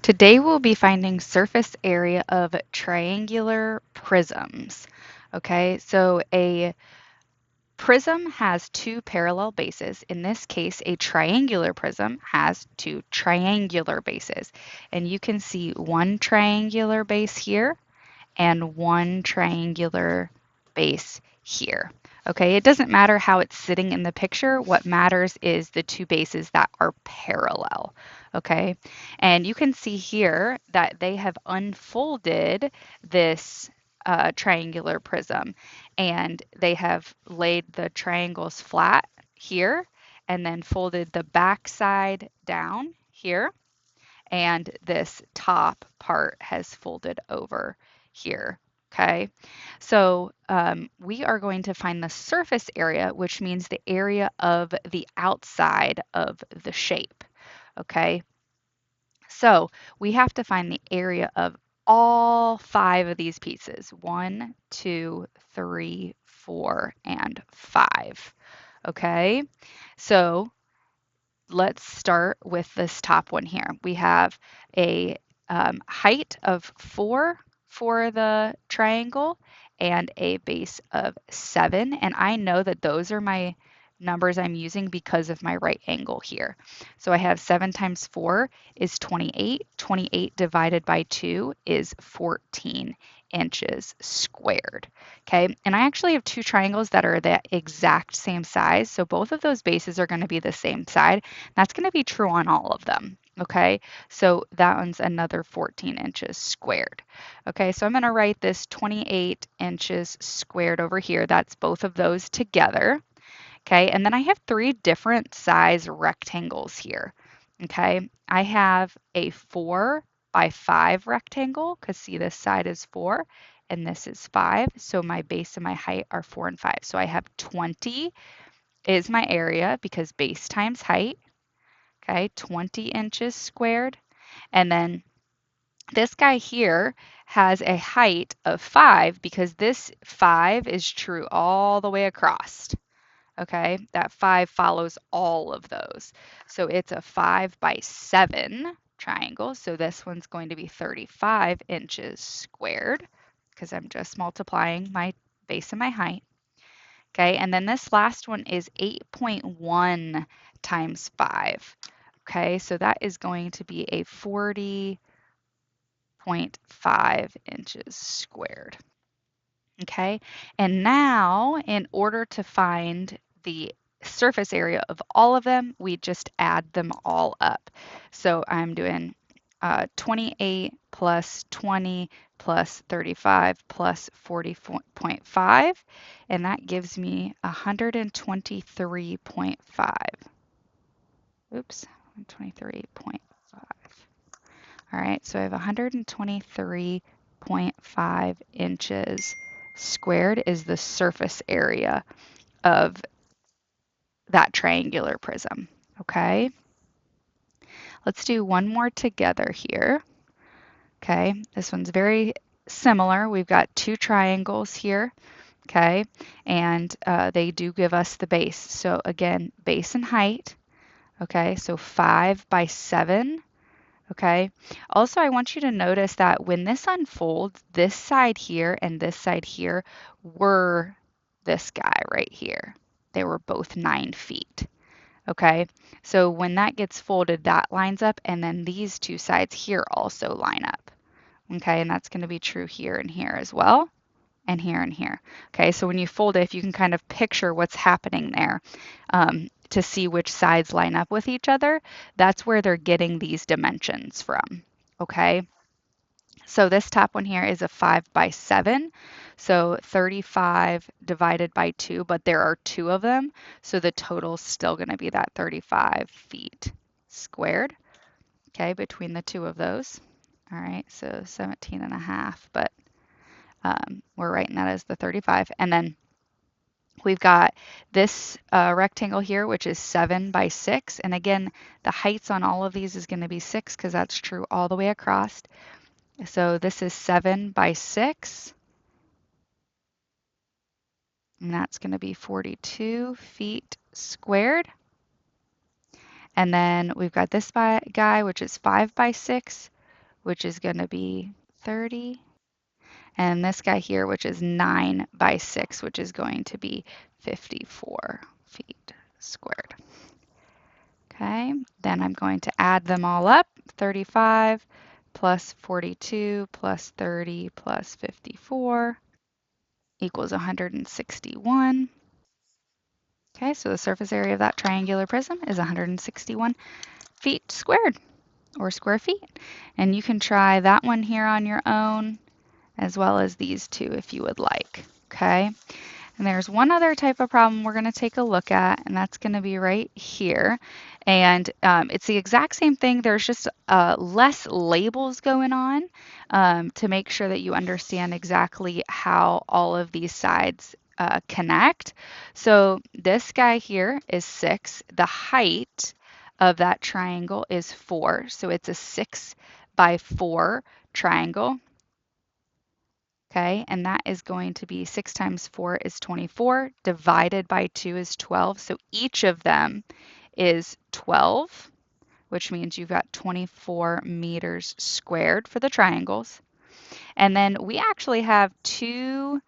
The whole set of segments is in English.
Today we'll be finding surface area of triangular prisms. Okay, so a prism has two parallel bases. In this case, a triangular prism has two triangular bases. And you can see one triangular base here and one triangular base here. Okay, it doesn't matter how it's sitting in the picture. What matters is the two bases that are parallel. Okay, and you can see here that they have unfolded this triangular prism and they have laid the triangles flat here and then folded the back side down here, and this top part has folded over here. Okay, so we are going to find the surface area, which means the area of the outside of the shape. Okay, so we have to find the area of all five of these pieces: 1, 2, 3, 4, and 5. Okay, so let's start with this top one here. We have a height of 4 for the triangle and a base of 7. And I know that those are my numbers I'm using because of my right angle here. So I have 7 times 4 is 28. 28 divided by 2 is 14 inches squared. Okay, and I actually have two triangles that are the exact same size. So both of those bases are going to be the same side. That's going to be true on all of them. Okay, so that one's another 14 inches squared. Okay, so I'm going to write this 28 inches squared over here. That's both of those together. Okay, and then I have three different size rectangles here. Okay, I have a 4 by 5 rectangle, because see, this side is 4 and this is 5. So my base and my height are 4 and 5. So I have 20 is my area because base times height. Okay, 20 inches squared. And then this guy here has a height of 5 because this 5 is true all the way across. Okay, that 5 follows all of those. So it's a 5 by 7 triangle. So this one's going to be 35 inches squared because I'm just multiplying my base and my height. Okay, and then this last one is 8.1 times 5. Okay, so that is going to be a 40.5 inches squared. Okay, and now in order to find the surface area of all of them, we just add them all up. So I'm doing 28 plus 20 plus 35 plus 40.5, and that gives me 123.5. Oops, 123.5. All right, so I have 123.5 inches squared is the surface area of that triangular prism. Okay, let's do one more together here. Okay, this one's very similar. We've got two triangles here. Okay, and they do give us the base. So again, base and height. Okay, so 5 by 7. Okay, also I want you to notice that when this unfolds, this side here and this side here were this guy right here. They were both 9 feet. Okay, so when that gets folded, that lines up, and then these two sides here also line up. Okay, and that's going to be true here and here as well, and here and here. Okay, so when you fold it, if you can kind of picture what's happening there to see which sides line up with each other, that's where they're getting these dimensions from. Okay, so this top one here is a 5 by 7. So 35 divided by 2, but there are two of them. So the total is still going to be that 35 feet squared, okay, between the two of those. All right, so 17 and a half, but we're writing that as the 35. And then we've got this rectangle here, which is 7 by 6. And again, the heights on all of these is going to be 6 because that's true all the way across. So this is 7 by 6. And that's going to be 42 feet squared. And then we've got this guy, which is 5 by 6. which is going to be 30. And this guy here, which is 9 by 6, which is going to be 54 feet squared. Okay, then I'm going to add them all up. 35 plus 42 plus 30 plus 54 equals 161. Okay, so the surface area of that triangular prism is 161 feet squared, or square feet. And you can try that one here on your own, as well as these two if you would like. Okay. And there's one other type of problem we're going to take a look at, and that's going to be right here. And it's the exact same thing. There's just less labels going on to make sure that you understand exactly how all of these sides connect. So this guy here is 6. The height of that triangle is 4. So it's a 6 by 4 triangle. Okay, and that is going to be 6 times 4 is 24, divided by 2 is 12. So each of them is 12, which means you've got 24 meters squared for the triangles. And then we actually have two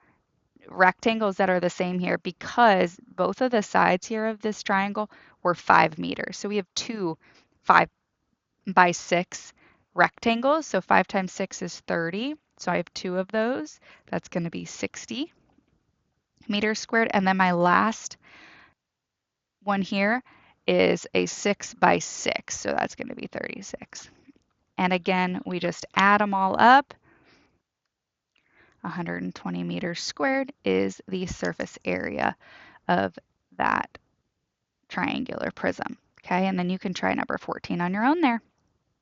rectangles that are the same here because both of the sides here of this triangle were 5 meters. So we have two 5 by 6 rectangles. So 5 times 6 is 30. So I have two of those. That's going to be 60 meters squared. And then my last one here is a 6 by 6. So that's going to be 36. And again, we just add them all up. 120 meters squared is the surface area of that triangular prism. Okay, and then you can try number 14 on your own there.